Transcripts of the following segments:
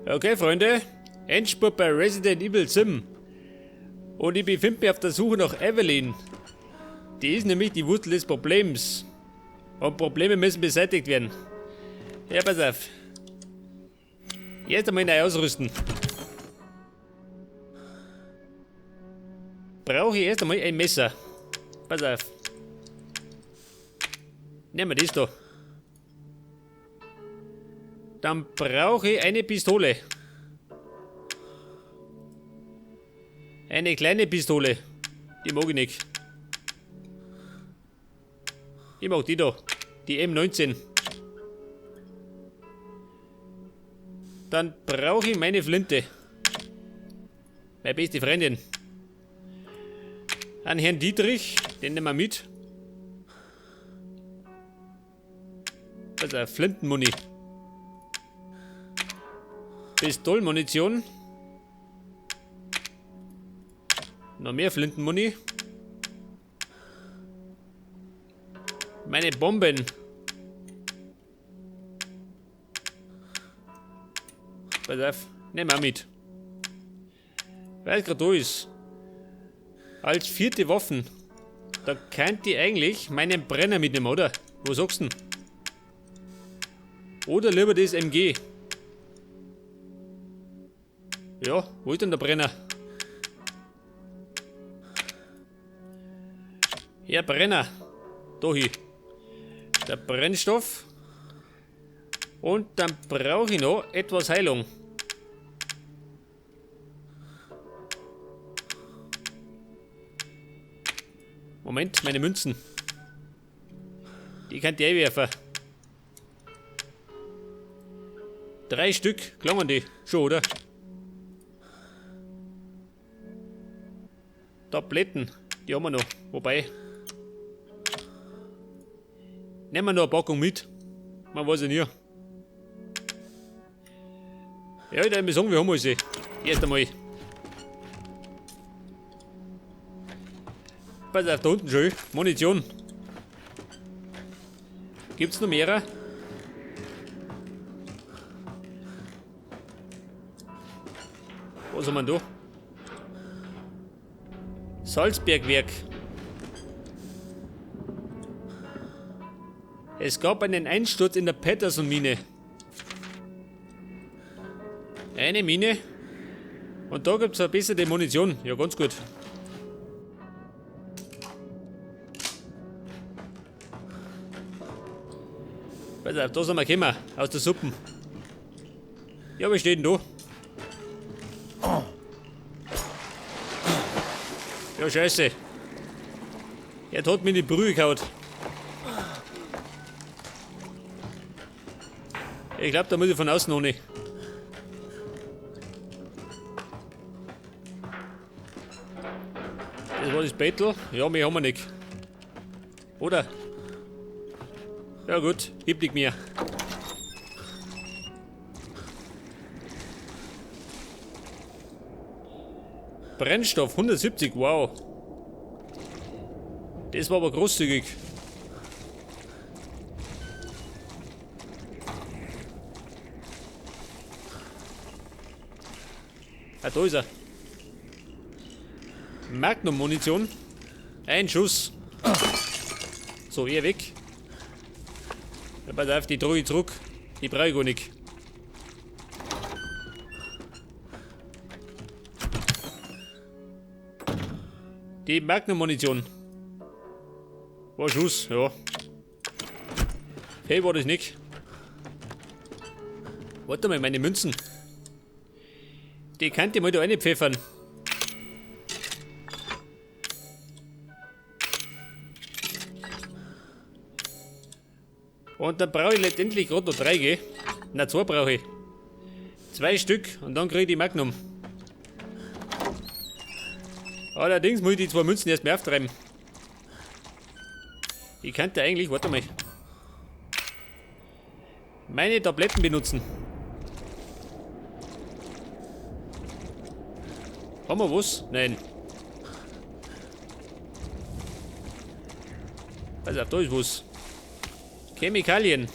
Okay, Freunde. Endspurt bei Resident Evil 7. Und ich befinde mich auf der Suche nach Evelyn. Die ist nämlich die Wurzel des Problems. Und Probleme müssen beseitigt werden. Ja, pass auf. Jetzt einmal neu ausrüsten. Brauche ich erst einmal ein Messer. Pass auf. Nehmen wir das da. Dann brauche ich eine Pistole. Eine kleine Pistole. Die mag ich nicht. Ich mag die da. Die M19. Dann brauche ich meine Flinte. Meine beste Freundin. An Herrn Dietrich. Den nehmen wir mit. Also Flintenmuni. Pistolenmunition. Noch mehr Flintenmuni. Meine Bomben. Pass auf, nehmen wir mit. Weil es gerade da ist. Als vierte Waffen. Da könnt ihr eigentlich meinen Brenner mitnehmen, oder? Wo sagst du denn? Oder lieber das MG. Ja, wo ist denn der Brenner? Ja, Brenner. Da hier. Der Brennstoff. Und dann brauche ich noch etwas Heilung. Moment, meine Münzen. Die könnt ihr einwerfen. 3 Stück, klangen die. Schon, oder? Tabletten, die haben wir noch. Wobei. Nehmen wir noch eine Packung mit. Man weiß ja nie. Ja, ich würde sagen, wir haben alles. Erst einmal. Pass auf, da unten schön. Munition. Gibt's noch mehr? Was haben wir da? Salzbergwerk. Es gab einen Einsturz in der Patterson-Mine. Eine Mine. Und da gibt es eine bessere Munition. Ja, ganz gut. Pass auf, da sind wir gekommen. Aus der Suppe. Ja, was steht denn da? Ja, scheiße. Er hat mir die Brühe gehauen. Ich glaube, da muss ich von außen noch nicht. Das war das Battle. Ja, mehr haben wir nicht. Oder? Ja gut, gib dich mir. Brennstoff 170, wow. Das war aber großzügig. Ah, da ist er. Magnum-Munition. Ein Schuss. So, er weg. Ja, pass auf, die trage ich zurück. Die brauche ich gar nicht. Die Magnum-Munition. War Schuss, ja. Hey, war das nicht. Warte mal, meine Münzen. Die kann ich mal da reinpfeffern. Und dann brauche ich letztendlich gerade noch 3, gell? Na, 2 brauche ich. 2 Stück und dann kriege ich die Magnum. Allerdings muss ich die 2 Münzen erst mal auftreiben. Ich könnte eigentlich, warte mal, meine Tabletten benutzen. Haben wir was? Nein. Pass auf, da ist was. Chemikalien.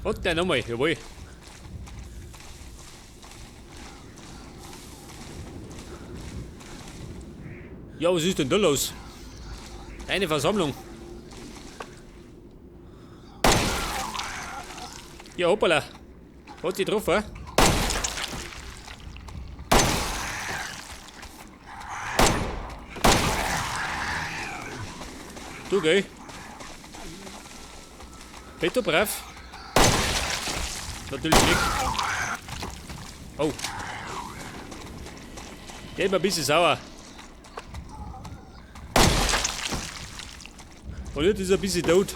Und dann nochmal, jawohl. Ja, was ist denn da los? Eine Versammlung. Ja, hoppala. Hat die getroffen? Du, gell? Bitte brav. Natürlich nicht. Oh. Der ist mir ein bisschen sauer. Und jetzt ist er ein bisschen tot.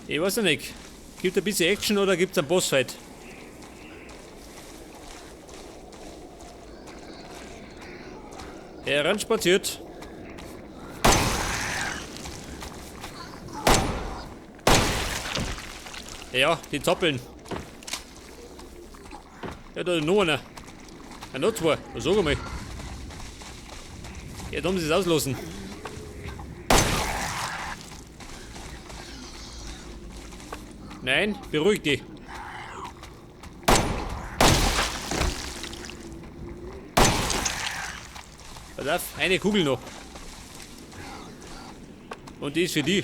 Ich weiß ja nicht. Gibt ein bisschen Action oder gibt es einen Bossfight? Er spaziert. Ja, die zappeln. Ja, da ist noch einer. Ja, noch zwei. Was sag ich mal? Ja, da haben sie es auslassen. Nein, beruhig dich. Pass auf, eine Kugel noch. Und die ist für die.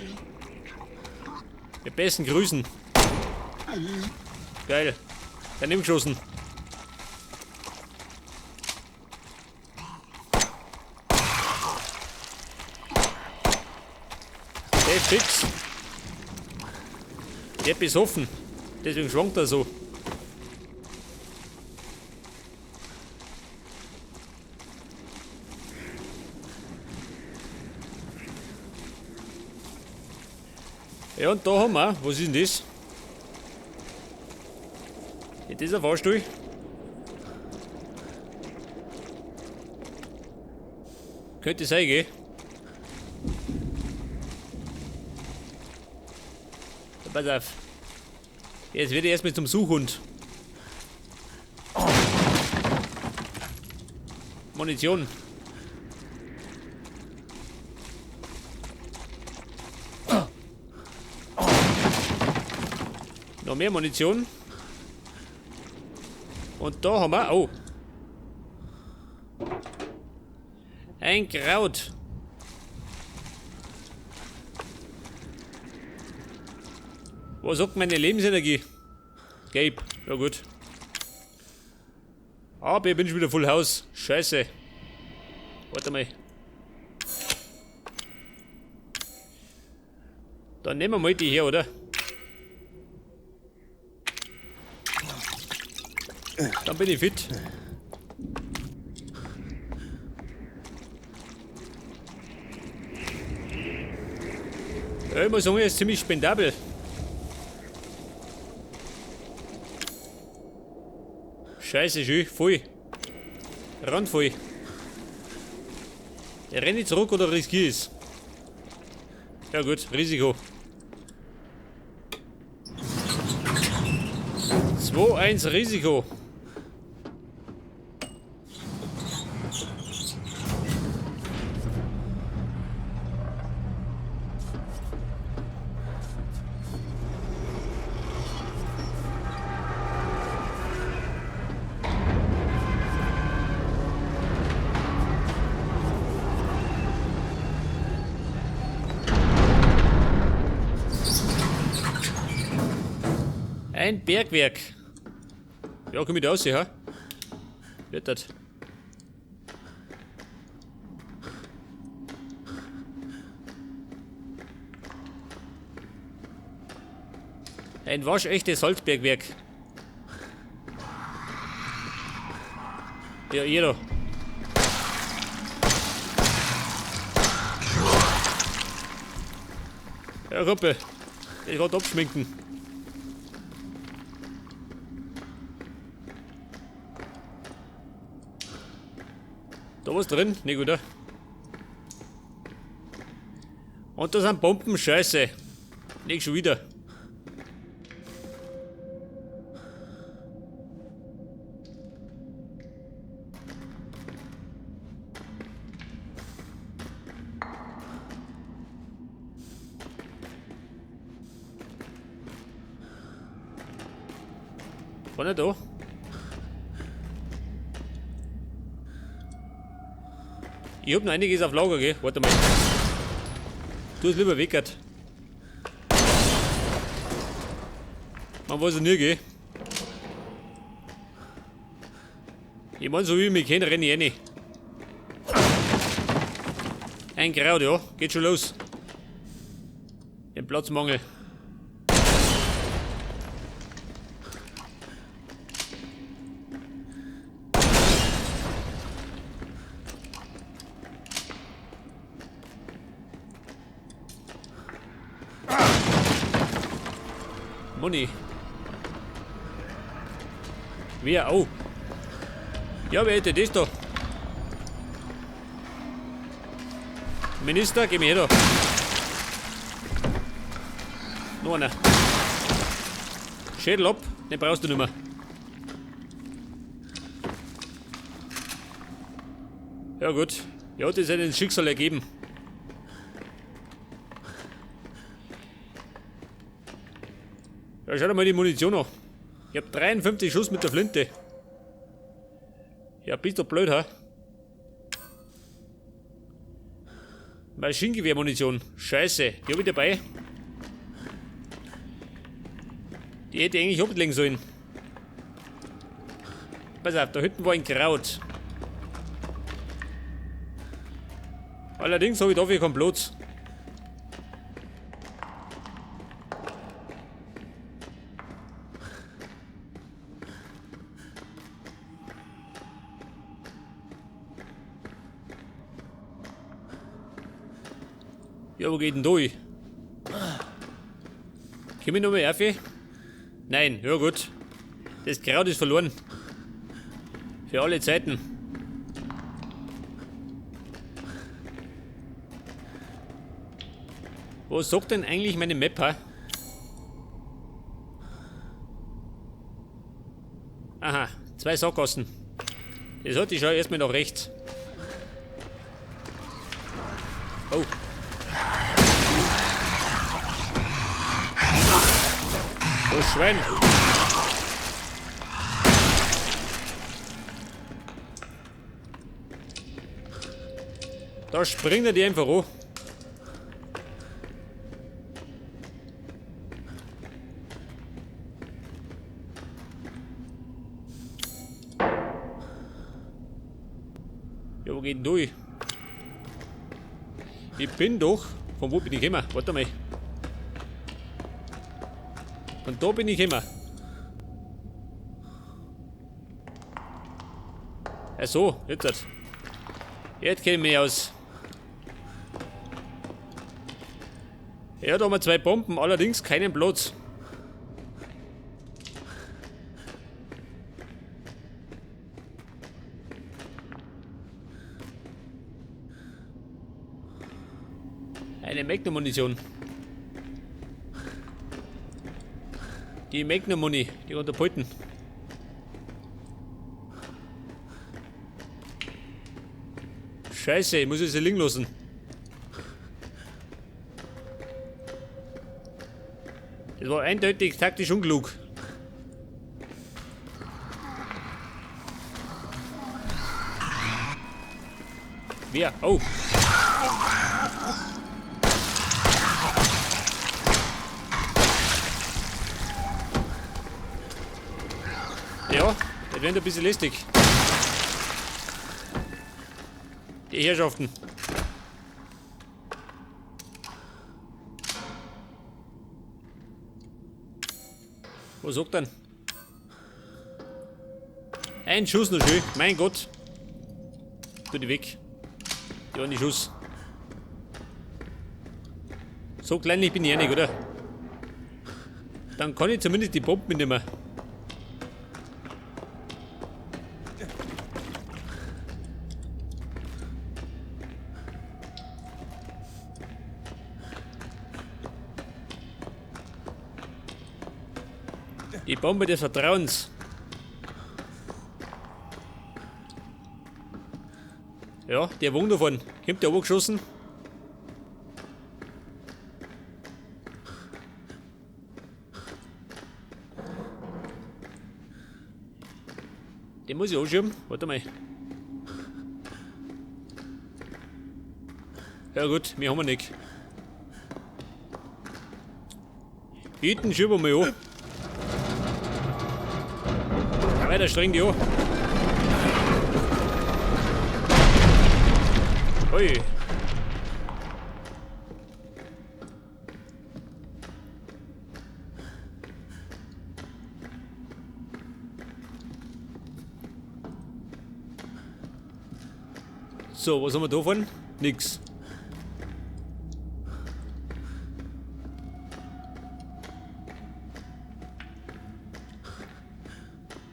Die besten Grüßen. Geil. Daneben geschossen. Der ist fix. Der ist besoffen. Deswegen schwankt er so. Ja, und da haben wir, was ist denn das? Ist das ein Fahrstuhl? Könnte sein, gell? Ja, pass auf. Jetzt werde ich erstmal zum Suchhund. Munition. Noch mehr Munition. Und da haben wir... Oh. Ein Kraut. Was sagt meine Lebensenergie? Gabe. Ja gut. Aber ich bin schon wieder Full House. Scheiße. Warte mal. Dann nehmen wir mal die hier, oder? Dann bin ich fit. Ja, ich muss sagen, er ist ziemlich spendabel. Scheiße, schön, voll. Randvoll. Renne ich zurück oder riskiere ich es? Ja gut, Risiko. 2-1 Risiko. Ein Bergwerk. Ja, komm ich da raus, ha? Wird das. Ein waschechtes Holzbergwerk. Ja, ihr da. Ja, Gruppe. Ich gerade abschminken. Da was drin? Nicht gut, oder? Und da sind Bomben, scheiße. Nicht schon wieder. Vorne da. Ich hab noch einiges auf Lager, gell? Warte mal. Tu es lieber weckert. Man weiß ja nie, gell? Ich mein, so wie ich mich kenne, renne ich rein. Ein Kraut, ja. Geht schon los. Den Platzmangel. Money. Wer? Oh. Ja, wer hätte das da? Minister, geh mir her da. Noch einer. Schädel ab, den brauchst du nicht mehr. Ja gut. Ja, das hat ein Schicksal ergeben. Ja, schau dir mal die Munition an. Ich hab 53 Schuss mit der Flinte. Ja, bist du blöd, ha? Maschinengewehrmunition. Scheiße, die hab ich dabei. Die hätte ich eigentlich ablegen sollen. Pass auf, da hinten war ein Kraut. Allerdings habe ich dafür keinen Platz. Ja, wo geht denn durch? Komm ich nochmal auf? Nein, ja gut. Das Kraut ist verloren. Für alle Zeiten. Was sagt denn eigentlich meine Map, ha? Aha, 2 Sackgassen. Das hatte ich schon erstmal nach rechts. Oh. Oh, Schwein! Da springt er die einfach an. Ja, wo geht denn durch? Ich bin doch. Von wo bin ich gekommen? Warte mal. Und da bin ich immer. Ach so, jetzt. Jetzt kenne ich mich aus. Ja, da haben wir 2 Bomben, allerdings keinen Platz. Eine Magnum-Munition. Die Magnum-Muni, die unterpolten. Scheiße, ich muss sie liegen lassen. Das war eindeutig taktisch unklug. Wer? Oh! Ja, das wird ein bisschen lästig. Die Herrschaften. Was sagt denn? Ein Schuss noch schön, mein Gott. Tu die weg. Die einen Schuss. So kleinlich bin ich nicht, oder? Dann kann ich zumindest die Bomben mitnehmen. Die Bombe des Vertrauens. Ja, der Wung davon. Kommt der geschossen? muss ich anschieben. Warte mal. Ja gut, wir haben nicht. Hinten schieben wir an. Weiter streng die an. Ui. So, was haben wir davon? Nix.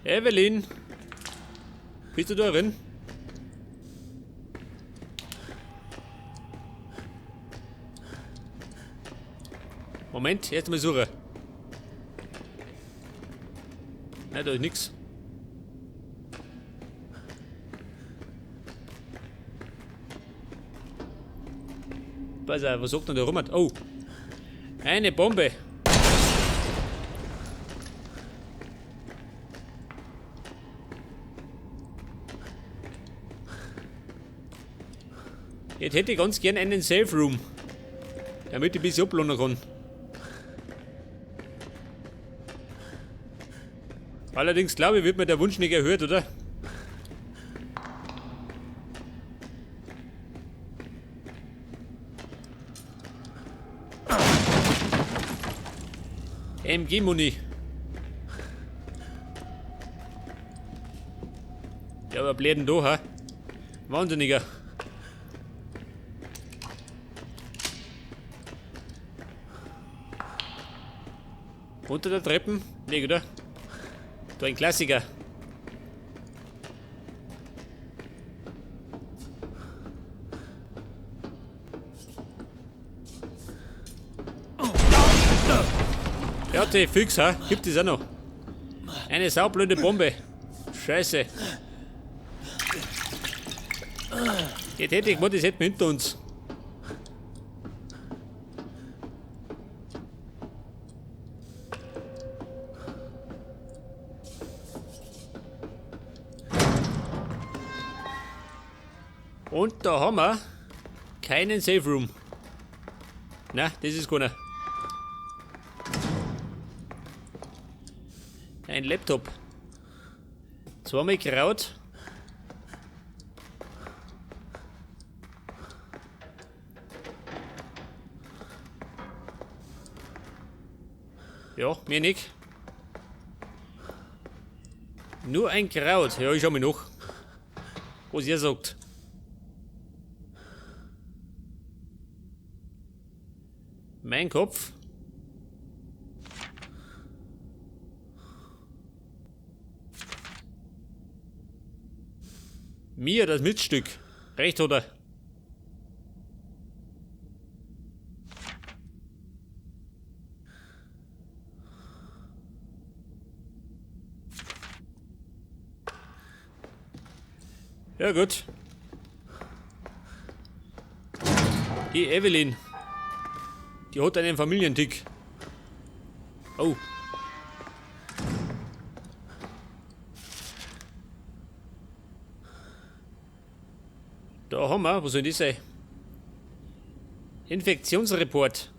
Evelyn, bist du da drin? Moment, erst mal suchen. Nein, da ist nix. Pass auf, was sagt denn da rum? Oh, eine Bombe. Jetzt hätte ich ganz gern einen Safe Room, damit ich ein bisschen abladen kann. Allerdings glaube ich, wird mir der Wunsch nicht erhöht, oder? MG-Muni. Ja, aber bläden da, ha? Wahnsinniger. Unter der Treppen? Nee, oder? Da ein Klassiker. Ja, die fix, ha? Gibt es auch noch. Eine saublöde Bombe. Scheiße. Jetzt hätte ich mal, das hätten wir hinter uns. Und da haben wir keinen Safe Room. Na, das ist keiner. Ein Laptop. Zweimal Kraut. Ja, mir nicht. Nur ein Kraut. Ja, ich schau mich noch. Was ihr sagt. Mein Kopf. Mir das Mitstück. Recht, oder? Ja gut. Die Evelyn. Die hat einen Familientick. Oh. Da haben wir, was soll das sein? Infektionsreport.